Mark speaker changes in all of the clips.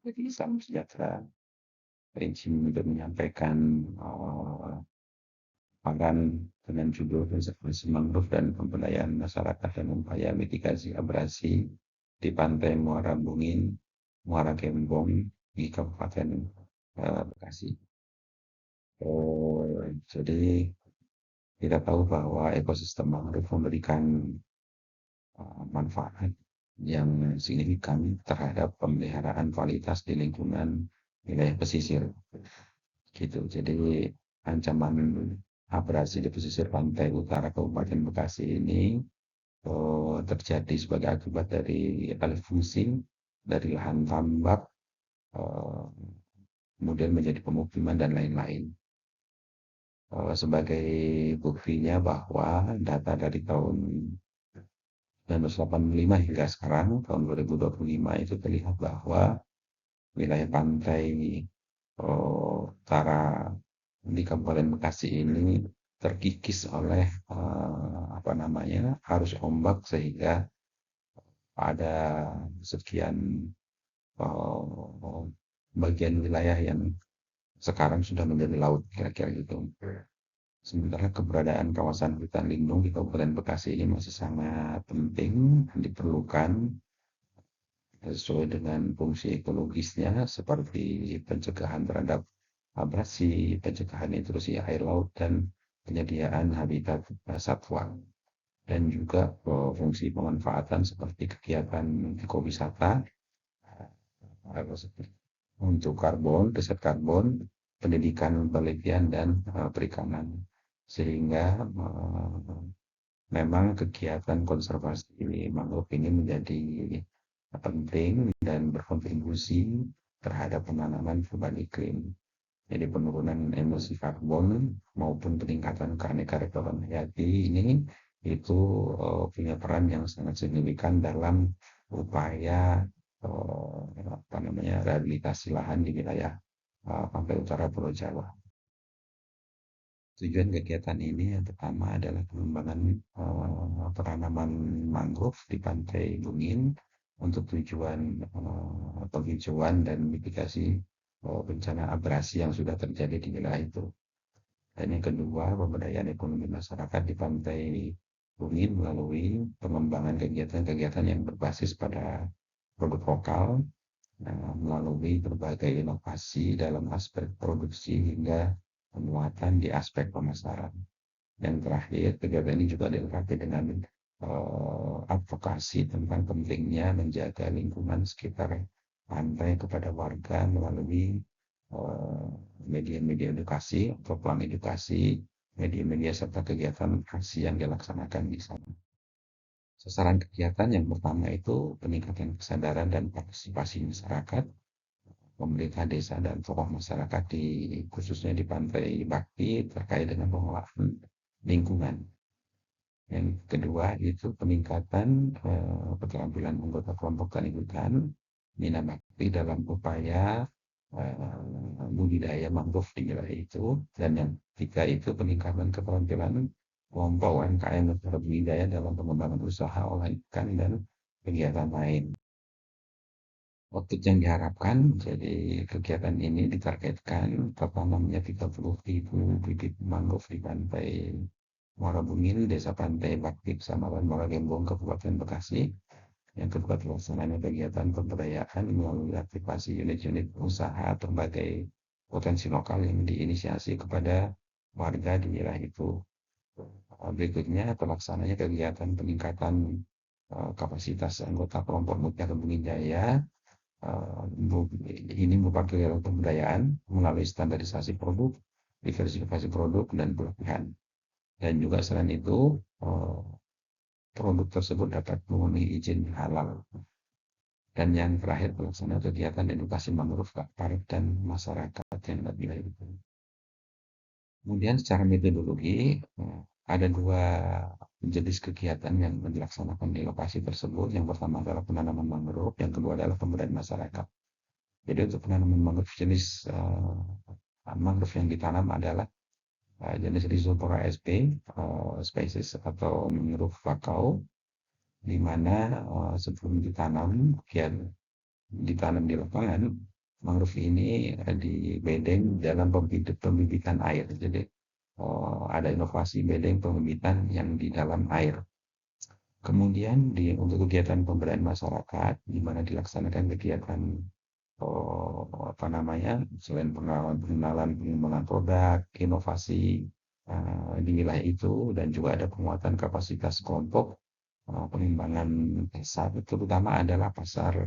Speaker 1: Jadi salam sejahtera. Izin untuk menyampaikan paparan dengan judul konservasi mangrove dan pemberdayaan masyarakat dan upaya mitigasi abrasi di Pantai Muara Bungin, Muara Gembong di Kabupaten Bekasi. Jadi kita tahu bahwa ekosistem mangrove memberikan manfaat yang signifikan terhadap pemeliharaan kualitas di lingkungan wilayah pesisir. Gitu. Jadi ancaman abrasi di pesisir pantai utara Kabupaten Bekasi ini terjadi sebagai akibat dari alih fungsi dari lahan tambak, eh, kemudian menjadi pemukiman dan lain-lain. Sebagai buktinya bahwa data dari tahun 1985 hingga sekarang, tahun 2025 itu terlihat bahwa wilayah pantai utara di Kabupaten Bekasi ini terkikis oleh apa namanya arus ombak sehingga ada sekian uh, bagian wilayah yang sekarang sudah menjadi laut kira-kira gitu. Sementara keberadaan kawasan hutan lindung di Kabupaten Bekasi ini masih sangat penting diperlukan sesuai dengan fungsi ekologisnya seperti pencegahan terhadap abrasi, pencegahan intrusi air laut, dan penyediaan habitat satwa. Dan juga fungsi pemanfaatan seperti kegiatan ekowisata untuk karbon, riset karbon, pendidikan, penelitian, dan perikanan. Sehingga memang kegiatan konservasi mangrove ini menjadi penting dan berkontribusi terhadap penanaman perubahan iklim. Jadi penurunan emisi karbon maupun peningkatan keanekaragaman hayati ini itu punya peran yang sangat signifikan dalam upaya apa namanya rehabilitasi lahan di wilayah pantai utara Pulau Jawa. Tujuan kegiatan ini yang pertama adalah pengembangan penanaman mangrove di Pantai Bungin untuk tujuan penghijauan dan mitigasi bencana abrasi yang sudah terjadi di wilayah itu. Dan yang kedua, pemberdayaan ekonomi masyarakat di Pantai Bungin melalui pengembangan kegiatan-kegiatan yang berbasis pada produk lokal, melalui berbagai inovasi dalam aspek produksi hingga penguatan di aspek pemasaran. Yang terakhir, kegiatan ini juga dilengkapi dengan advokasi tentang pentingnya menjaga lingkungan sekitar pantai kepada warga melalui media-media edukasi, program edukasi, media-media serta kegiatan aksi yang dilaksanakan di sana. Sasaran kegiatan yang pertama itu peningkatan kesadaran dan partisipasi masyarakat, pemerintah desa dan tokoh masyarakat di khususnya di Pantai Bakti terkait dengan pengelolaan lingkungan. Yang kedua itu peningkatan keterampilan anggota kelompok tani hutan Mina Bakti dalam upaya budidaya mangrove di wilayah itu. Dan yang ketiga itu peningkatan keterampilan kelompok UMKM dan budidaya dalam pengembangan usaha olahan ikan dan kegiatan lain. Output yang diharapkan, jadi kegiatan ini ditargetkan tertanamnya 30.000 bibit mangrove di pantai Muara Bungin, Desa Pantai Bakti, Kecamatan Muara Gembong, Kabupaten Bekasi. Yang kedua, pelaksanaan kegiatan pemberdayaan melalui aktivasi unit-unit usaha berbagai potensi lokal yang diinisiasi kepada warga di wilayah itu. Berikutnya, pelaksananya kegiatan peningkatan kapasitas anggota kelompok Mutiara Kebun Jaya. Ini merupakan kegiatan pemberdayaan melalui standarisasi produk, diversifikasi produk, dan pelatihan. Dan juga selain itu, produk tersebut dapat memenuhi izin halal. Dan yang terakhir, pelaksanaan kegiatan edukasi mangrove ke aparat dan masyarakat yang ada di wilayah itu. Kemudian secara metodologi, ada dua jenis kegiatan yang dilaksanakan di lokasi tersebut. Yang pertama adalah penanaman mangrove, yang kedua adalah pemberdayaan masyarakat. Jadi untuk penanaman mangrove jenis mangrove yang ditanam adalah jenis Rhizopora sp, spesies atau mangrove bakau, di mana sebelum ditanam, ditanam di lapangan, mangrove ini di bedeng dalam pembibitan air. Jadi ada inovasi bedeng pembibitan yang di dalam air. Kemudian untuk kegiatan pemberdayaan masyarakat, di mana dilaksanakan kegiatan apa namanya, selain pengenalan pengembangan produk, inovasi di wilayah itu, dan juga ada penguatan kapasitas kelompok pengembangan pasar, terutama adalah pasar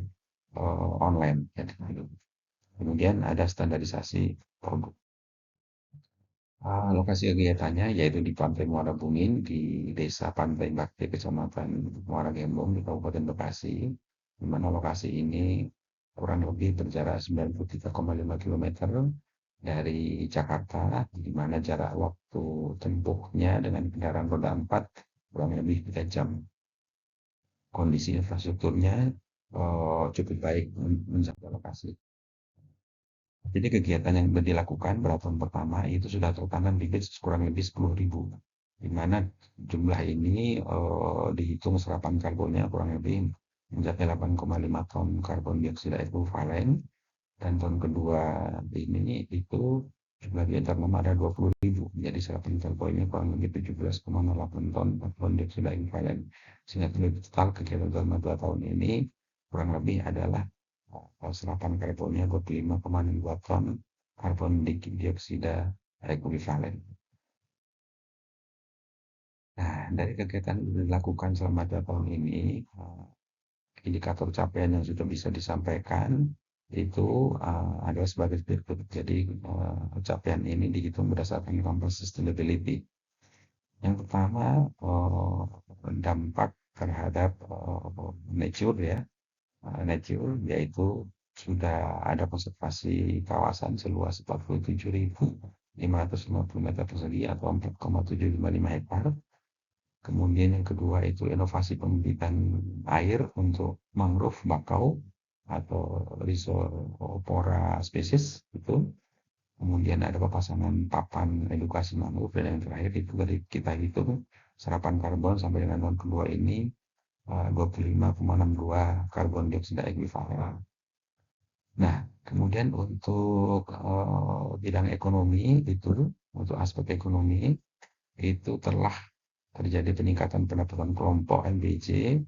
Speaker 1: online. Ya. Kemudian ada standarisasi produk. Lokasi kegiatannya yaitu di Pantai Muara Bungin di Desa Pantai Bakti, Kecamatan Muara Gembong di Kabupaten Bekasi, di mana lokasi ini kurang lebih berjarak 93,5 km dari Jakarta, di mana jarak waktu tempuhnya dengan kendaraan roda 4 kurang lebih 3 jam. Kondisi infrastrukturnya cukup baik mencapai lokasi. Jadi kegiatan yang dilakukan pada tahun pertama itu sudah tertanam bibit kurang lebih 10.000, di mana jumlah ini dihitung serapan karbonnya kurang lebih mencapai 8,5 ton karbon dioksida ekuivalen, dan tahun kedua ini itu jumlah yang tertanam ada 20.000, jadi serapan karbonnya kurang lebih 17,8 ton karbon dioksida ekuivalen, sehingga total kegiatan selama 2 tahun ini kurang lebih adalah serapan karbonnya 25,2 ton karbon dioksida ekuivalen. Nah, dari kegiatan yang dilakukan selama 2 tahun ini, indikator capaian yang sudah bisa disampaikan itu adalah sebagai berikut. Jadi capaian ini dihitung berdasarkan Compass Sustainability. Yang pertama, dampak terhadap nature ya, nature, yaitu sudah ada konservasi kawasan seluas 47.550 meter persegi atau 4,755 hektar. Kemudian yang kedua itu inovasi pembibitan air untuk mangrove bakau atau Rhizopora spesies itu. Kemudian ada papasan papan edukasi mangrove, dan yang terakhir itu dari kita hitung serapan karbon sampai dengan tahun kedua ini 25,62 karbon dioksida ekuivalen. Nah, kemudian untuk bidang ekonomi itu, untuk aspek ekonomi itu telah terjadi peningkatan pendapatan kelompok MBJ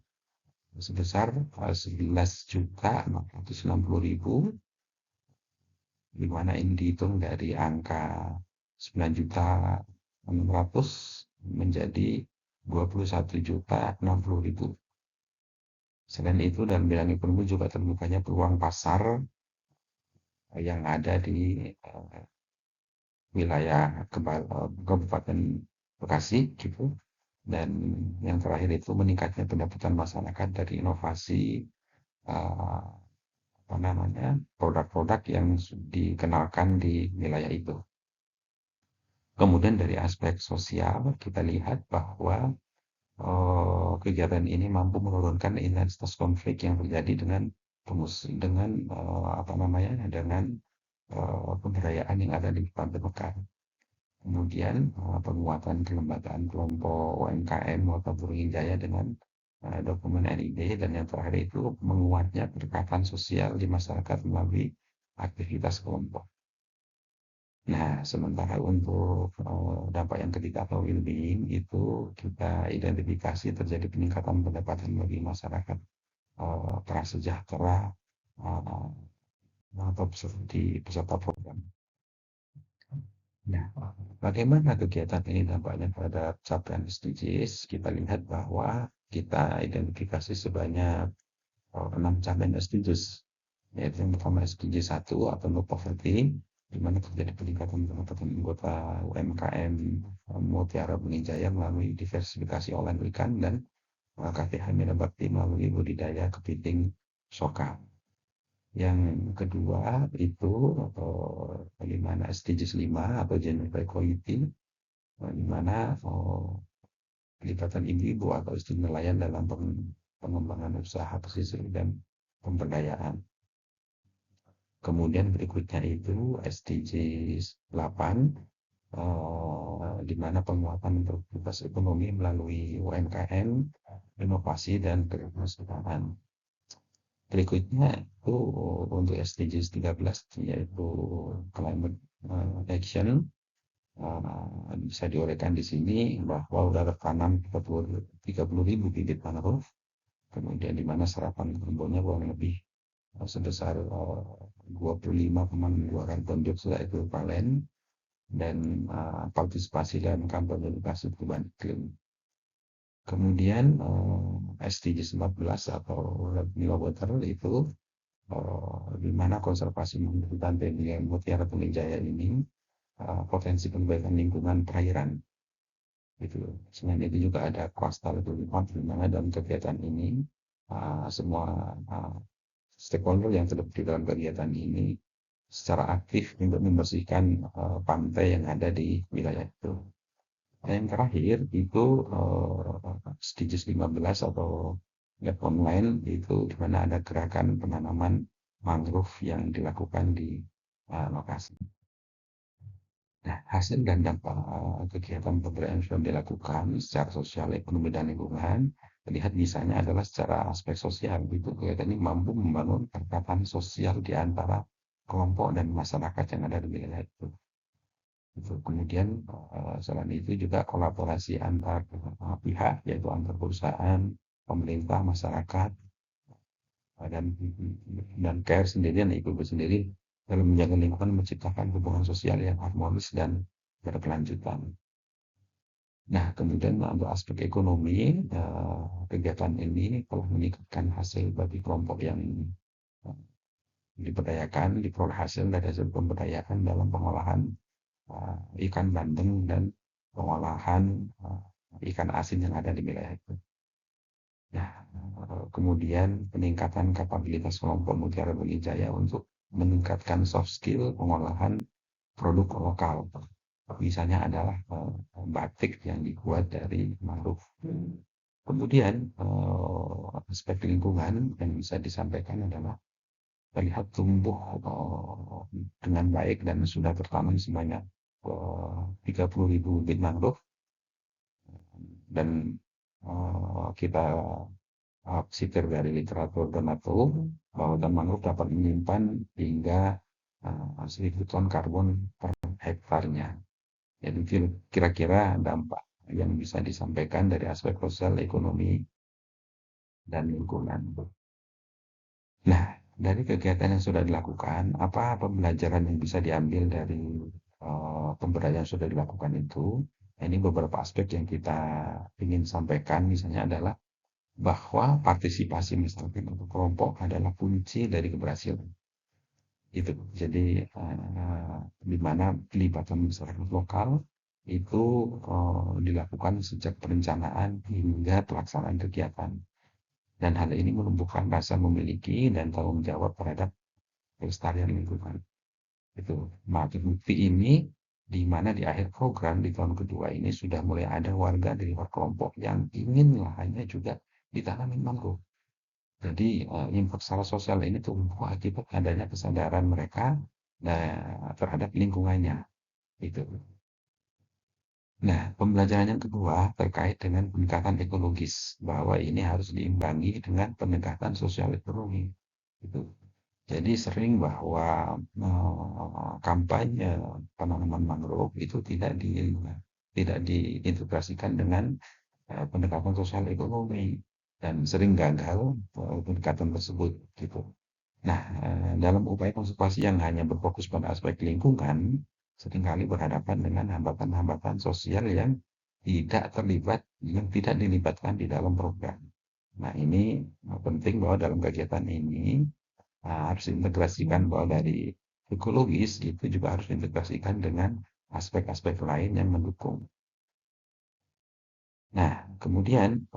Speaker 1: sebesar 11.460.000, di mana ini dihitung dari angka 9.600 menjadi 21.060.000. Selain itu, dalam bidang ekonomi juga terbukanya peluang pasar yang ada di wilayah Kabupaten Bekasi gitu. Dan yang terakhir itu meningkatnya pendapatan masyarakat dari inovasi apa namanya, produk-produk yang dikenalkan di wilayah itu. Kemudian dari aspek sosial kita lihat bahwa kegiatan ini mampu menurunkan intensitas konflik yang terjadi dengan apa namanya, dengan pemberdayaan yang ada di Pantai Mekar. Kemudian penguatan kelembagaan kelompok UMKM Kota Burung Jaya dengan dokumen NID, dan yang terakhir itu menguatnya kedekatan sosial di masyarakat melalui aktivitas kelompok. Nah, sementara untuk dampak yang ketiga atau well-being itu kita identifikasi terjadi peningkatan pendapatan bagi masyarakat prasejahtera atau peserta program. Nah, bagaimana kegiatan ini dampaknya pada capaian SDGs? Kita lihat bahwa kita identifikasi sebanyak 6 capaian SDGs, yaitu yang pertama SDG 1 atau no poverty, di mana terjadi peningkatan pendapatan anggota UMKM Mutiara Bumi Jaya melalui diversifikasi olahan ikan dan KTH Mina Bakti melalui budidaya kepiting soka. Yang kedua itu bagaimana SDGs 5 atau gender equality, di mana pelibatan ibu-ibu atau istri nelayan dalam pengembangan usaha pesisir dan pemberdayaan. Kemudian berikutnya itu SDGs 8, di mana penguatan produktivitas ekonomi melalui UMKM, inovasi dan keberhasilan. Berikutnya itu untuk SDGs 13 yaitu climate action. Bisa diuraikan di sini bahwa udah tertanam 30.000 bibit mangrove, kemudian di mana serapan karbonnya kurang lebih sebesar 25,2 karbon dioksida ekuivalen, dan partisipasi dalam kampanye edukasi perubahan iklim. Kemudian SDGs 14 atau Nilai Water itu di mana konservasi hutan dan mutiara pengjaya ini potensi perbaikan lingkungan perairan. Gitu. Selain itu juga ada coastal development, di mana dalam kegiatan ini semua stakeholder yang terlibat di dalam kegiatan ini secara aktif untuk membersihkan pantai yang ada di wilayah itu. Yang terakhir itu SDGs 15 atau lab online, itu di mana ada gerakan penanaman mangrove yang dilakukan di lokasi. Nah, hasil dan dampak kegiatan pemberdayaan yang sudah dilakukan secara sosial, ekonomi, dan lingkungan, terlihat misalnya adalah secara aspek sosial. Itu kegiatan ini mampu membangun kedekatan sosial di antara kelompok dan masyarakat yang ada di wilayah itu. Kemudian selain itu juga kolaborasi antar pihak, yaitu antar perusahaan, pemerintah, masyarakat, dan care sendiri dan ibu sendiri dalam menjaga lingkungan, menciptakan hubungan sosial yang harmonis dan berkelanjutan. Nah, kemudian untuk aspek ekonomi, kegiatan ini telah meningkatkan hasil bagi kelompok yang diberdayakan, diperoleh hasil dari hasil pemberdayaan dalam pengolahan ikan bandeng dan pengolahan ikan asin yang ada di wilayah itu. Nah, kemudian peningkatan kapabilitas kelompok Mutiara Brawijaya untuk meningkatkan soft skill pengolahan produk lokal. Misalnya adalah batik yang dibuat dari mangrove. Kemudian aspek lingkungan yang bisa disampaikan adalah terlihat tumbuh dengan baik dan sudah tertanam sebanyak 30.000 bibit mangrove, dan kita citir dari literatur Donato bahwa hutan mangrove dapat menyimpan hingga 1.000 ton karbon per hektarnya. Jadi kira-kira dampak yang bisa disampaikan dari aspek sosial, ekonomi, dan lingkungan. Nah, dari kegiatan yang sudah dilakukan, apa pembelajaran yang bisa diambil dari pemberdayaan yang sudah dilakukan itu? Ini beberapa aspek yang kita ingin sampaikan, misalnya adalah bahwa partisipasi masyarakat untuk kelompok adalah kunci dari keberhasilan. Itu. Jadi di mana pelibatan masyarakat lokal itu dilakukan sejak perencanaan hingga pelaksanaan kegiatan. Dan hal ini menumbuhkan rasa memiliki dan tanggung jawab terhadap kelestarian lingkungan. Itu. Maka bukti ini di mana di akhir program di tahun kedua ini sudah mulai ada warga dari luar kelompok yang ingin lahannya juga ditanamin mangrove. Jadi impact secara sosial ini tumbuh akibat adanya kesadaran mereka terhadap lingkungannya. Itu. Nah, pembelajaran yang kedua terkait dengan pendekatan ekologis, bahwa ini harus diimbangi dengan pendekatan sosial ekonomi. Itu. Jadi sering bahwa kampanye penanaman mangrove itu tidak diintegrasikan dengan pendekatan sosial ekonomi, dan sering gagal pendekatan tersebut gitu. Nah, dalam upaya konservasi yang hanya berfokus pada aspek lingkungan, seringkali berhadapan dengan hambatan-hambatan sosial yang tidak dilibatkan di dalam program. Nah, ini penting bahwa dalam kegiatan ini harus diintegrasikan bahwa dari ekologis itu juga harus diintegrasikan dengan aspek-aspek lain yang mendukung. Nah, kemudian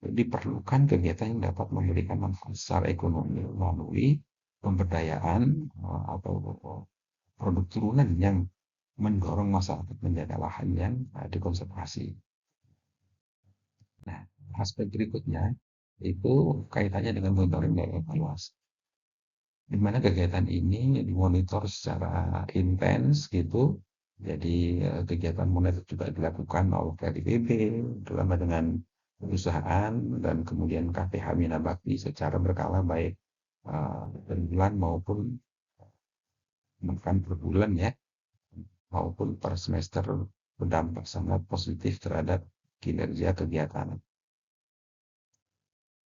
Speaker 1: diperlukan kegiatan yang dapat memberikan manfaat secara ekonomi melalui pemberdayaan atau produk turunan yang mendorong masyarakat menjaga lahan yang dikonservasi. Nah, aspek berikutnya itu kaitannya dengan monitoring dan evaluasi, di mana kegiatan ini dimonitor secara intens gitu. Jadi kegiatan monitor juga dilakukan oleh KDPB bersama dengan perusahaan dan kemudian KPH Minabakti secara berkala baik per bulan maupun bahkan per bulan ya maupun per semester berdampak sangat positif terhadap kinerja kegiatan.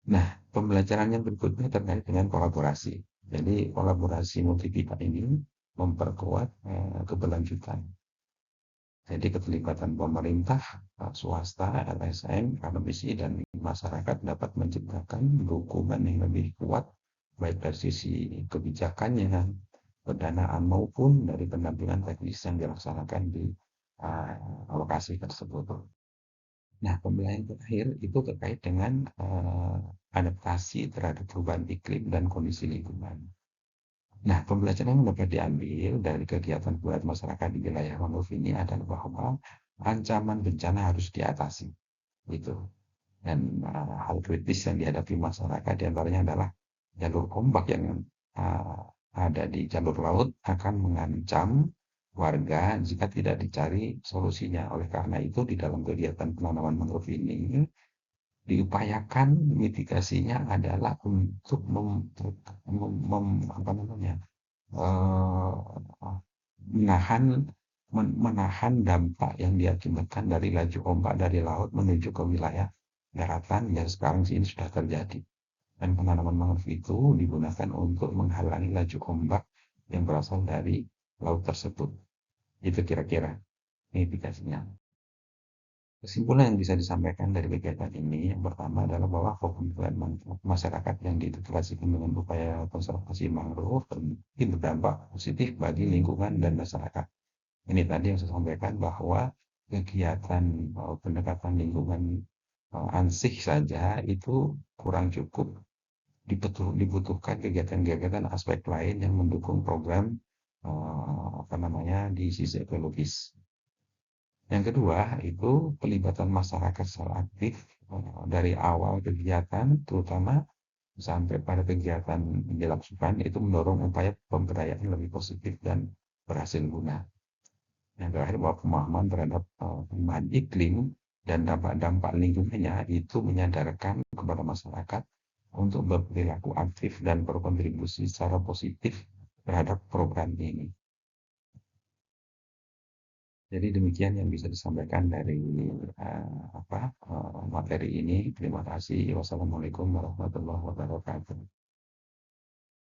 Speaker 1: Nah, pembelajaran yang berikutnya terkait dengan kolaborasi. Jadi kolaborasi multi pihak ini memperkuat keberlanjutan. Jadi keterlibatan pemerintah, swasta, LSM, akademisi, dan masyarakat dapat menciptakan dukungan yang lebih kuat baik dari sisi kebijakannya, pendanaan maupun dari pendampingan teknis yang dilaksanakan di lokasi tersebut. Nah, pembelajaran terakhir itu terkait dengan adaptasi terhadap perubahan iklim dan kondisi lingkungan. Nah, pembelajaran yang dapat diambil dari kegiatan buat masyarakat di wilayah mangrove ini adalah bahwa ancaman bencana harus diatasi. Gitu. Dan hal kritis yang dihadapi masyarakat diantaranya adalah jalur ombak yang uh, ada di jalur laut akan mengancam warga jika tidak dicari solusinya. Oleh karena itu, di dalam kegiatan penanaman mangrove ini diupayakan mitigasinya adalah untuk apa namanya, eh, menahan menahan dampak yang diakibatkan dari laju ombak dari laut menuju ke wilayah daratan yang sekarang ini sudah terjadi. Dan penanaman mangrove itu digunakan untuk menghalangi laju ombak yang berasal dari laut tersebut. Itu kira-kira mitigasinya. Kesimpulan yang bisa disampaikan dari kegiatan ini, yang pertama adalah bahwa pembangunan masyarakat yang diintegrasikan dengan upaya konservasi mangrove mungkin berdampak positif bagi lingkungan dan masyarakat. Ini tadi yang saya sampaikan bahwa kegiatan pendekatan lingkungan ansih saja itu kurang cukup, dibutuhkan kegiatan-kegiatan aspek lain yang mendukung program apa namanya di sisi ekologis. Yang kedua itu pelibatan masyarakat secara aktif dari awal kegiatan terutama sampai pada kegiatan dilakukan itu mendorong upaya pemberdayaan lebih positif dan berhasil guna. Yang terakhir bahwa pemahaman terhadap perubahan iklim dan dampak-dampak lingkungannya itu menyadarkan kepada masyarakat untuk berperilaku aktif dan berkontribusi secara positif terhadap program ini. Jadi demikian yang bisa disampaikan dari materi ini. Terima kasih. Wassalamualaikum warahmatullahi wabarakatuh.